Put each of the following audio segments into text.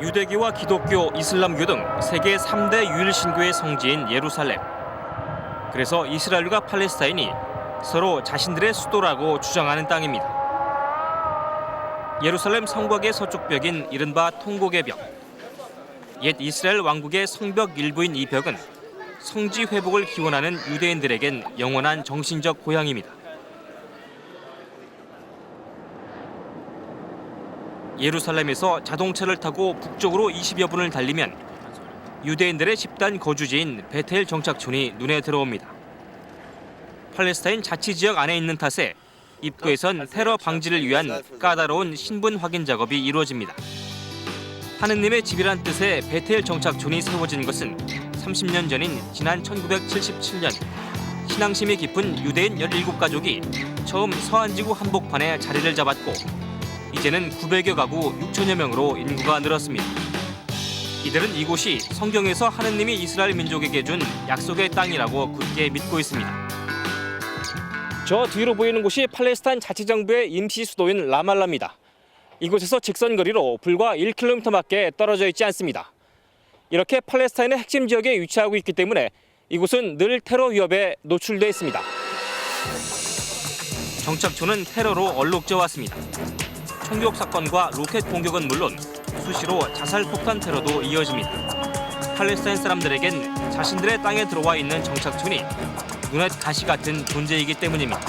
유대교와 기독교, 이슬람교 등 세계 3대 유일 신교의 성지인 예루살렘. 그래서 이스라엘과 팔레스타인이 서로 자신들의 수도라고 주장하는 땅입니다. 예루살렘 성곽의 서쪽 벽인 이른바 통곡의 벽. 옛 이스라엘 왕국의 성벽 일부인 이 벽은 성지 회복을 기원하는 유대인들에겐 영원한 정신적 고향입니다. 예루살렘에서 자동차를 타고 북쪽으로 20여 분을 달리면 유대인들의 집단 거주지인 베텔 정착촌이 눈에 들어옵니다. 팔레스타인 자치지역 안에 있는 탓에 입구에선 테러 방지를 위한 까다로운 신분 확인 작업이 이루어집니다. 하느님의 집이란 뜻의 베텔 정착촌이 세워진 것은 30년 전인 지난 1977년 신앙심이 깊은 유대인 17가족이 처음 서안지구 한복판에 자리를 잡았고 이제는 900여 가구 6천여 명으로 인구가 늘었습니다. 이들은 이곳이 성경에서 하느님이 이스라엘 민족에게 준 약속의 땅이라고 굳게 믿고 있습니다. 저 뒤로 보이는 곳이 팔레스타인 자치정부의 임시 수도인 라말라입니다. 이곳에서 직선거리로 불과 1km밖에 떨어져 있지 않습니다. 이렇게 팔레스타인의 핵심 지역에 위치하고 있기 때문에 이곳은 늘 테러 위협에 노출돼 있습니다. 정착촌은 테러로 얼룩져 왔습니다. 총격 사건과 로켓 공격은 물론 수시로 자살 폭탄 테러도 이어집니다. 팔레스타인 사람들에겐 자신들의 땅에 들어와 있는 정착촌이 눈엣 가시 같은 존재이기 때문입니다.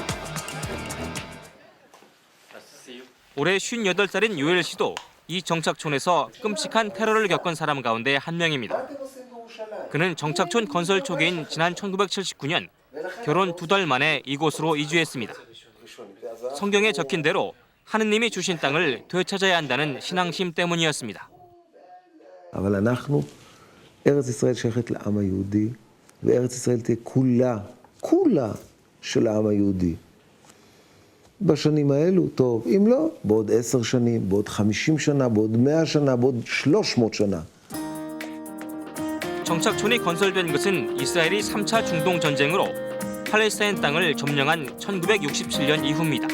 올해 58살인 요엘 씨도 이 정착촌에서 끔찍한 테러를 겪은 사람 가운데 한 명입니다. 그는 정착촌 건설 초기인 지난 1979년 결혼 2달 만에 이곳으로 이주했습니다. 성경에 적힌 대로 하느님이 주신 땅을 되찾아야 한다는 신앙심 때문이었습니다. אבל אנחנו, ארץ ישראל שייכת לעם היהודי, וארץ ישראל תהיה כולה של העם היהודי. בשנים האלו, טוב, אם לא, בעוד 10 שנים, בעוד 50 שנה, בעוד 100 שנה, בעוד 300 שנה. 정착촌이 건설된 것은 이스라엘이 3차 중동 전쟁으로 팔레스타인 땅을 점령한 1967년 이후입니다.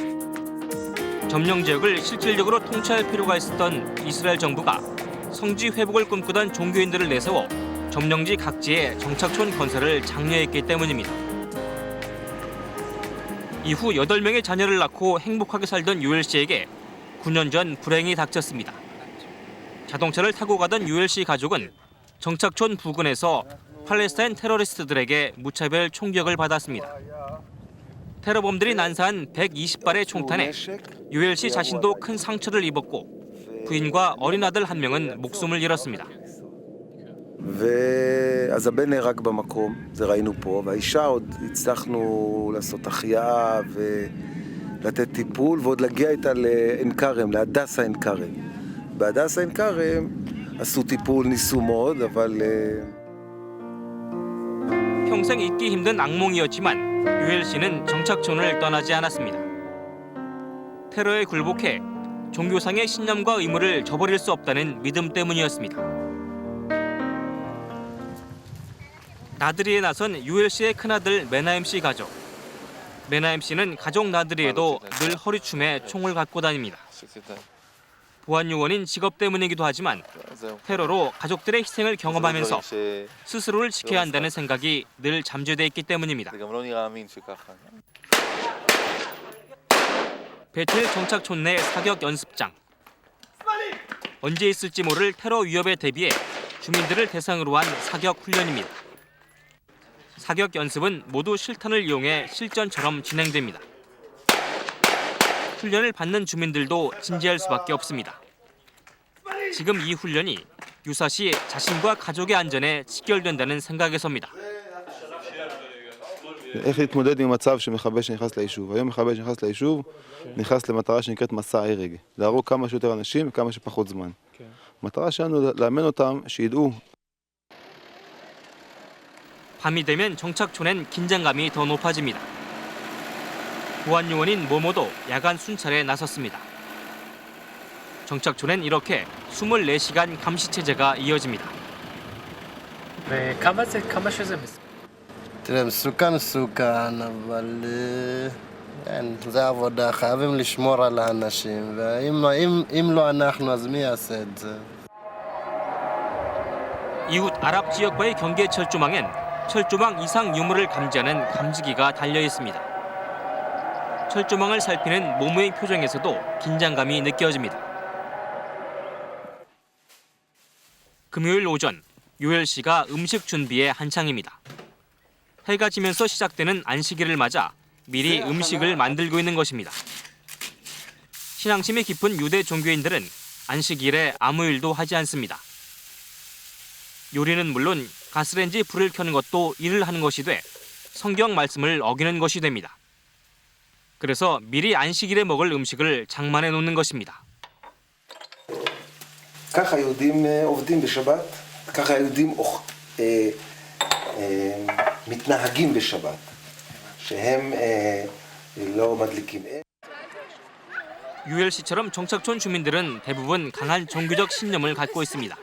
점령 지역을 실질적으로 통치할 필요가 있었던 이스라엘 정부가 성지 회복을 꿈꾸던 종교인들을 내세워 점령지 각지에 정착촌 건설을 장려했기 때문입니다. 이후 8명의 자녀를 낳고 행복하게 살던 요엘 씨에게 9년 전 불행이 닥쳤습니다. 자동차를 타고 가던 요엘 씨 가족은 정착촌 부근에서 팔레스타인 테러리스트들에게 무차별 총격을 받았습니다. 테러범들이 난사한 120발의 총탄에 요엘 씨 자신도 큰 상처를 입었고 부인과 어린 아들 한 명은 목숨을 잃었습니다. אז הבן נהרג במקום, זה ראינו פה, והאישה עוד הצלחנו לעשות החייאה ולתת טיפול ועוד להגיע איתה לעין כרם, להדסה עין כרם. בהדסה עין כרם עשו טיפול, ניסו מאוד, אבל... 평생 잊기 힘든 악몽이었지만 요엘 씨는 정착촌을 떠나지 않았습니다. 테러에 굴복해 종교상의 신념과 의무를 저버릴 수 없다는 믿음 때문이었습니다. 나들이에 나선 요엘 씨의 큰아들 메나임 씨 가족. 메나임 씨는 가족 나들이에도 늘 허리춤에 총을 갖고 다닙니다. 보안요원인 직업 때문이기도 하지만 테러로 가족들의 희생을 경험하면서 스스로를 지켜야 한다는 생각이 늘 잠재돼 있기 때문입니다. 베텔 정착촌 내 사격 연습장. 언제 있을지 모를 테러 위협에 대비해 주민들을 대상으로 한 사격 훈련입니다. 사격 연습은 모두 실탄을 이용해 실전처럼 진행됩니다. 훈련을 받는 주민들도 진지할 수밖에 없습니다. 지금 이 훈련이 유사시 자신과 가족의 안전에 직결된다는 생각에서입니다. איך להתמודד עם מצב שמחבל שנכנס ליישוב. היום מחבל שנכנס ליישוב נכנס למטרה שנקראת מסע הרג. להרוג כמה שיותר אנשים וכמה שפחות זמן. המטרה שלנו לאמן אותם שידעו. 밤이 되면 정착촌엔 긴장감이 더 높아집니다. 보안요원인 모모도 야간 순찰에 나섰습니다. 정착촌엔 이렇게 24시간 감시 체제가 이어집니다. וכמה שזה תראה, מסוכן, אבל זה עבודה, חייבים לשמור על האנשים, ואם לא אנחנו, אז מי יעשה את זה? 이웃 아랍 지역과의 경계 철조망엔 철조망 이상 유무를 감지하는 감지기가 달려 있습니다. 철조망을 살피는 모모의 표정에서도 긴장감이 느껴집니다. 금요일 오전, 요엘 씨가 음식 준비에 한창입니다. 해가 지면서 시작되는 안식일을 맞아 미리 음식을 만들고 있는 것입니다. 신앙심이 깊은 유대 종교인들은 안식일에 아무 일도 하지 않습니다. 요리는 물론 가스레인지 불을 켜는 것도 일을 하는 것이 돼 성경 말씀을 어기는 것이 됩니다. 그래서 미리 안식일에 먹을 음식을 장만해 놓는 것입니다. ככה היהודים עובדים בשבת, ככה היהודים מתנהגים בשבת, שהם לא מדליקים אש. 유엘 씨처럼 정착촌 주민들은 대부분 강한 종교적 신념을 갖고 있습니다.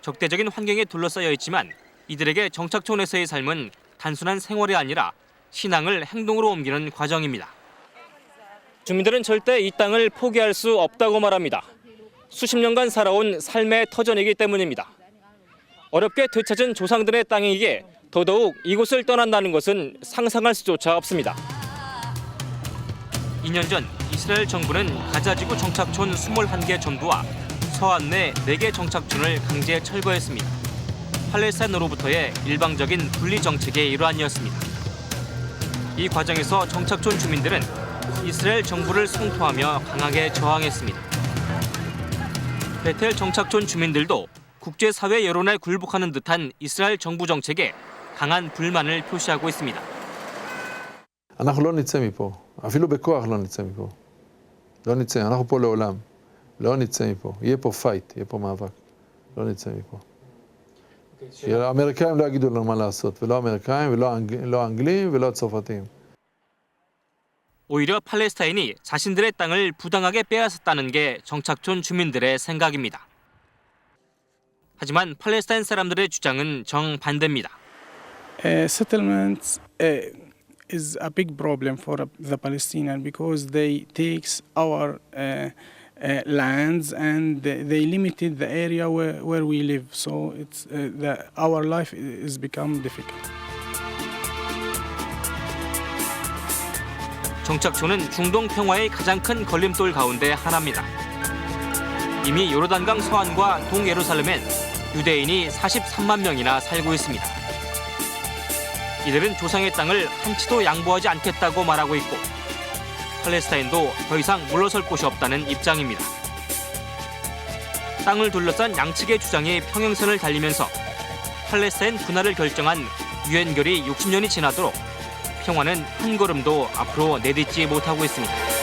적대적인 환경에 둘러싸여 있지만 이들에게 정착촌에서의 삶은 단순한 생활이 아니라 신앙을 행동으로 옮기는 과정입니다. 주민들은 절대 이 땅을 포기할 수 없다고 말합니다. 수십 년간 살아온 삶의 터전이기 때문입니다. 어렵게 되찾은 조상들의 땅이기에 더더욱 이곳을 떠난다는 것은 상상할 수조차 없습니다. 2년 전 이스라엘 정부는 가자지구 정착촌 21개 전부와 서안 내 4개 정착촌을 강제 철거했습니다. 팔레스타인으로부터의 일방적인 분리 정책의 일환이었습니다. 이 과정에서 정착촌 주민들은 이스라엘 정부를 성토하며 강하게 저항했습니다. 베텔 정착촌 주민들도 국제사회 여론에 굴복하는 듯한 이스라엘 정부 정책에 강한 불만을 표시하고 있습니다. אנחנו לא נצא מפה, אפילו בכוח לא נצא מפה. לא נצא, אנחנו פה לעולם. לא נצא מפה, יהיה פה פייט, יהיה פה מאבק. לא נצא מפה. האמריקאים לא יגידו לנו מה לעשות, ולא האמריקאים, ולא האנגלים, ולא הצרפתים. 오히려 팔레스타인이 자신들의 땅을 부당하게 빼앗았다는 게 정착촌 주민들의 생각입니다. 하지만 팔레스타인 사람들의 주장은 정반대입니다. Settlements is a big problem for the Palestinians because they takes our lands and they limited the area where we live. So it's our life is become difficult. 정착촌은 중동 평화의 가장 큰 걸림돌 가운데 하나입니다. 이미 요르단강 서안과 동예루살렘엔 유대인이 43만 명이나 살고 있습니다. 이들은 조상의 땅을 한치도 양보하지 않겠다고 말하고 있고 팔레스타인도 더 이상 물러설 곳이 없다는 입장입니다. 땅을 둘러싼 양측의 주장이 평행선을 달리면서 팔레스타인 분할을 결정한 유엔 결의 60년이 지나도록 평화는 한 걸음도 앞으로 내딛지 못하고 있습니다.